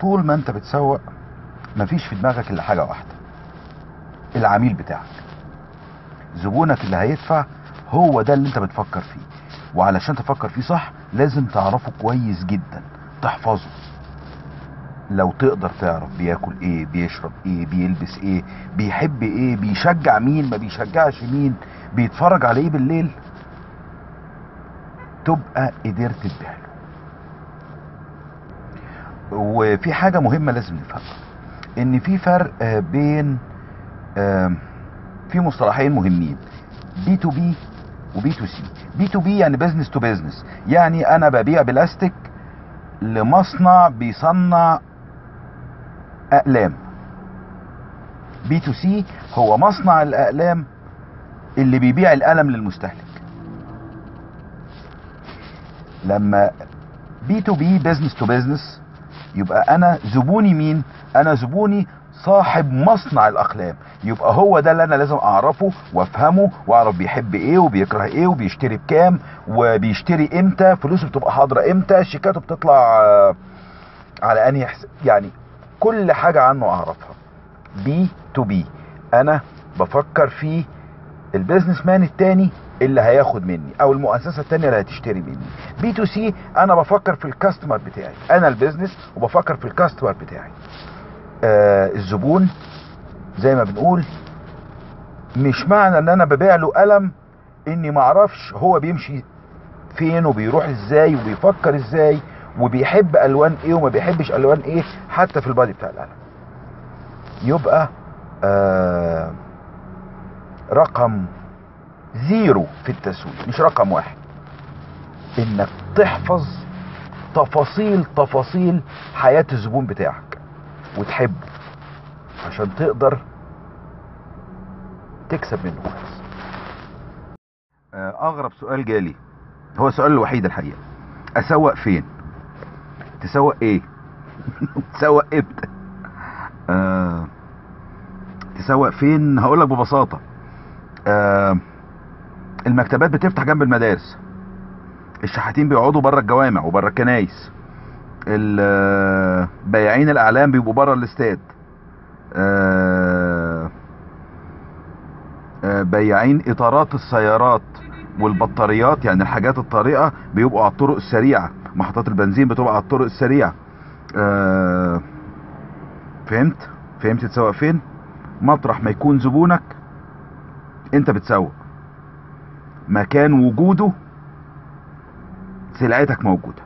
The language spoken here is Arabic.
طول ما انت بتسوق مفيش في دماغك الا حاجه واحده: العميل بتاعك، زبونك اللي هيدفع. هو ده اللي انت بتفكر فيه، وعلشان تفكر فيه صح لازم تعرفه كويس جدا، تحفظه. لو تقدر تعرف بياكل ايه، بيشرب ايه، بيلبس ايه، بيحب ايه، بيشجع مين، ما بيشجعش مين، بيتفرج على ايه بالليل، تبقى قدرت تبيع له. وفي حاجة مهمة لازم نفهمها، ان في فرق بين في مصطلحين مهمين: بي تو بي وبي تو سي. بي تو بي يعني بزنس تو بزنس، يعني انا ببيع بلاستيك لمصنع بيصنع اقلام. بي تو سي هو مصنع الاقلام اللي بيبيع القلم للمستهلك. لما بي تو بي بزنس تو بزنس يبقى انا زبوني مين؟ انا زبوني صاحب مصنع الاقلام. يبقى هو ده اللي انا لازم اعرفه وافهمه، واعرف بيحب ايه وبيكره ايه وبيشتري بكام وبيشتري امتى، فلوسه بتبقى حاضره امتى، شيكاته بتطلع على انهي يعني كل حاجه عنه اعرفها. بي تو بي انا بفكر في البيزنس مان التاني اللي هياخد مني، او المؤسسه التانيه اللي هتشتري مني. بي تو سي انا بفكر في الكاستمر بتاعي، انا البيزنس وبفكر في الكاستمر بتاعي. الزبون زي ما بنقول، مش معنى ان انا ببيع له قلم اني معرفش هو بيمشي فين وبيروح ازاي وبيفكر ازاي وبيحب الوان ايه وما بيحبش الوان ايه، حتى في البادي بتاع القلم. يبقى رقم 0 في التسويق، مش رقم 1، انك تحفظ تفاصيل حياة الزبون بتاعك وتحبه عشان تقدر تكسب منه كويس. اغرب سؤال جالي هو السؤال الوحيد الحقيقة: اسوق فين؟ تسوق ايه؟ تسوق امتى؟ تسوق فين؟ هقولك ببساطة: المكتبات بتفتح جنب المدارس، الشحاتين بيقعدوا بره الجوامع وبره الكنايس، بياعين الاعلام بيبقوا بره الاستاد، بياعين اطارات السيارات والبطاريات يعني الحاجات الطارئة بيبقوا على الطرق السريعة، محطات البنزين بتبقى على الطرق السريعة. فهمت تسوق فين؟ مطرح ما يكون زبونك انت بتسوق، مكان وجوده سلعتك موجودة.